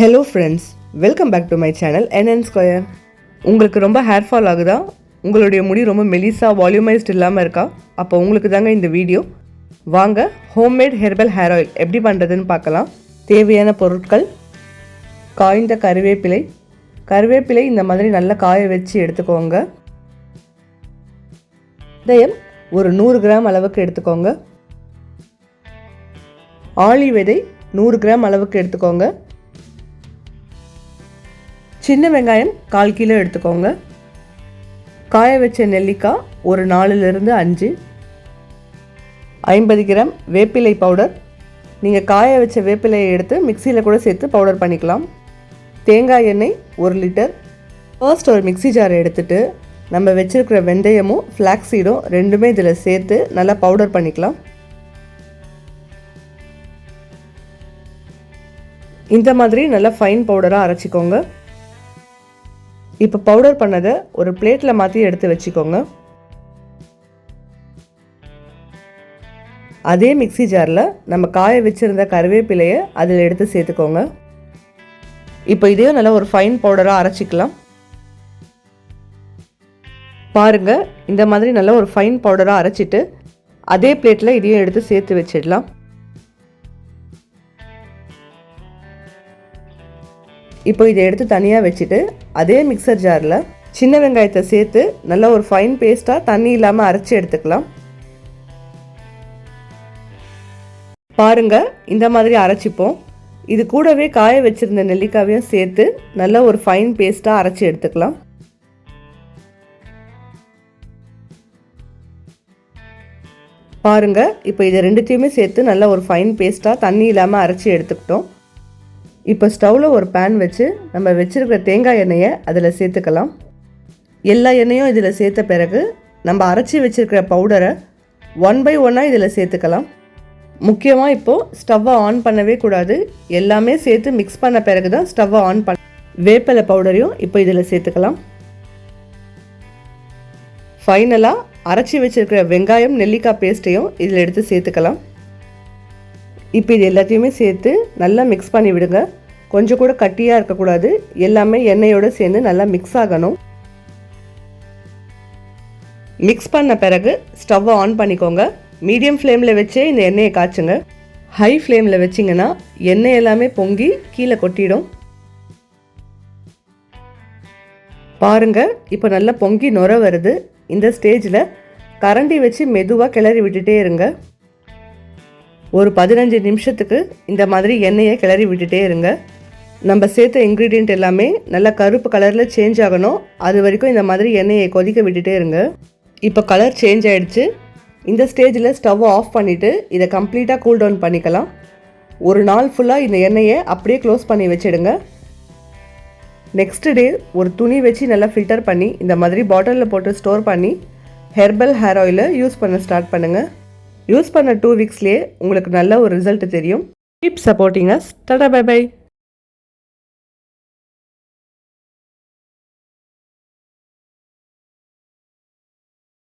Hello friends, welcome back to my channel NN square. உங்களுக்கு ரொம்ப hair fall ஆகுதா? உங்களுடைய முடி ரொம்ப மெலிசாக வால்யூமைஸ்ட் இல்லாமல் இருக்கா? அப்போ உங்களுக்கு தாங்க இந்த வீடியோ. வாங்க ஹோம்மேட் ஹெர்பல் ஹேர் ஆயில் எப்படி பண்ணுறதுன்னு பார்க்கலாம். தேவையான பொருட்கள்: காய்ந்த கருவேப்பிலை. கருவேப்பிலை இந்த மாதிரி நல்லா காய வச்சு எடுத்துக்கோங்க. வெந்தயம் ஒரு 100 கிராம் அளவுக்கு எடுத்துக்கோங்க. ஆளி விதை 100 கிராம் அளவுக்கு எடுத்துக்கோங்க. சின்ன வெங்காயம் 1/4 கிலோ எடுத்துக்கோங்க. காய வச்ச நெல்லிக்காய் ஒரு 4லிருந்து 5. 50 கிராம் வேப்பிலை பவுடர். நீங்கள் காய வச்ச வேப்பிலையை எடுத்து மிக்சியில் கூட சேர்த்து பவுடர் பண்ணிக்கலாம். தேங்காய் எண்ணெய் 1 லிட்டர். ஃபர்ஸ்ட் ஒரு மிக்சி ஜாரை எடுத்துகிட்டு நம்ம வச்சுருக்கிற வெந்தயமும் ஃப்ளாக்ஸீடும் ரெண்டுமே இதில் சேர்த்து நல்லா பவுடர் பண்ணிக்கலாம். இந்த மாதிரி நல்லா ஃபைன் பவுடராக அரைச்சிக்கோங்க. இப்போ பவுடர் பண்ணதை ஒரு பிளேட்டில் மாற்றி எடுத்து வச்சுக்கோங்க. அதே மிக்சி ஜாரில் நம்ம காய வச்சுருந்த கருவேப்பிலையை அதில் எடுத்து சேர்த்துக்கோங்க. இப்போ இதையும் நல்லா ஒரு ஃபைன் பவுடராக அரைச்சிக்கலாம். பாருங்கள், இந்த மாதிரி நல்லா ஒரு ஃபைன் பவுடராக அரைச்சிட்டு அதே பிளேட்டில் இதையும் எடுத்து சேர்த்து வச்சிடலாம். இப்போ இதை எடுத்து தனியாக வச்சுட்டு அதே மிக்சர் ஜாரில் சின்ன வெங்காயத்தை சேர்த்து நல்லா ஒரு ஃபைன் பேஸ்ட்டாக தண்ணி இல்லாமல் அரைச்சி எடுத்துக்கலாம். பாருங்கள், இந்த மாதிரி அரைச்சிப்போம். இது கூடவே காய வச்சுருந்த நெல்லிக்காவையும் சேர்த்து நல்லா ஒரு ஃபைன் பேஸ்ட்டாக அரைச்சி எடுத்துக்கலாம். பாருங்கள், இப்போ இதை ரெண்டுத்தையுமே சேர்த்து நல்லா ஒரு ஃபைன் பேஸ்ட்டாக தண்ணி இல்லாமல் அரைச்சி எடுத்துக்கிட்டோம். இப்போ ஸ்டவ்வில் ஒரு பேன் வச்சு நம்ம வச்சுருக்கிற தேங்காய் எண்ணெயை அதில் சேர்த்துக்கலாம். எல்லா எண்ணெயும் இதில் சேர்த்த பிறகு நம்ம அரைச்சி வச்சுருக்கிற பவுடரை 1 by 1 இதில் சேர்த்துக்கலாம். முக்கியமாக இப்போது ஸ்டவ்வை ஆன் பண்ணவே கூடாது. எல்லாமே சேர்த்து மிக்ஸ் பண்ண பிறகு தான் ஸ்டவ்வை ஆன் பண்ண. வேப்பிலை பவுடரையும் இப்போ இதில் சேர்த்துக்கலாம். ஃபைனலாக அரைச்சி வச்சுருக்கிற வெங்காயம் நெல்லிக்காய் பேஸ்ட்டையும் இதில் எடுத்து சேர்த்துக்கலாம். இப்போ இது எல்லாத்தையுமே சேர்த்து நல்லா மிக்ஸ் பண்ணி விடுங்க. கொஞ்சம் கூட கட்டியாக இருக்கக்கூடாது. எல்லாமே எண்ணெயோடு சேர்ந்து நல்லா மிக்ஸ் ஆகணும். மிக்ஸ் பண்ண பிறகு ஸ்டவ்வை ஆன் பண்ணிக்கோங்க. மீடியம் ஃப்ளேமில் வச்சே இந்த எண்ணெயை காய்ச்சுங்க. ஹை ஃப்ளேமில் வச்சிங்கன்னா எண்ணெய் எல்லாமே பொங்கி கீழே கொட்டிடும். பாருங்கள், இப்போ நல்லா பொங்கி நுர வருது. இந்த ஸ்டேஜில் கரண்டி வச்சு மெதுவாக கிளறி விட்டுட்டே இருங்க. ஒரு 15 நிமிஷத்துக்கு இந்த மாதிரி எண்ணெயை கிளறி விட்டுட்டே இருங்க. நம்ம சேர்த்த இன்க்ரீடியண்ட் எல்லாமே நல்லா கருப்பு கலரில் சேஞ்ச் ஆகணும். அது வரைக்கும் இந்த மாதிரி எண்ணெயை கொதிக்க விட்டுட்டே இருங்க. இப்போ கலர் சேஞ்ச் ஆகிடுச்சு. இந்த ஸ்டேஜில் ஸ்டவ்வை ஆஃப் பண்ணிவிட்டு இதை கம்ப்ளீட்டாக கூல் டவுன் பண்ணிக்கலாம். ஒரு நாள் ஃபுல்லாக இந்த எண்ணெயை அப்படியே க்ளோஸ் பண்ணி வச்சிடுங்க. நெக்ஸ்ட் டே ஒரு துணி வச்சு நல்லா ஃபில்டர் பண்ணி இந்த மாதிரி பாட்டிலில் போட்டு ஸ்டோர் பண்ணி ஹெர்பல் ஹேர் ஆயிலை யூஸ் பண்ண ஸ்டார்ட் பண்ணுங்கள். யூஸ் பண்ண 2 வீக்ஸ்லேயே உங்களுக்கு நல்ல ஒரு ரிசல்ட் தெரியும். Keep supporting us. Tata, bye by.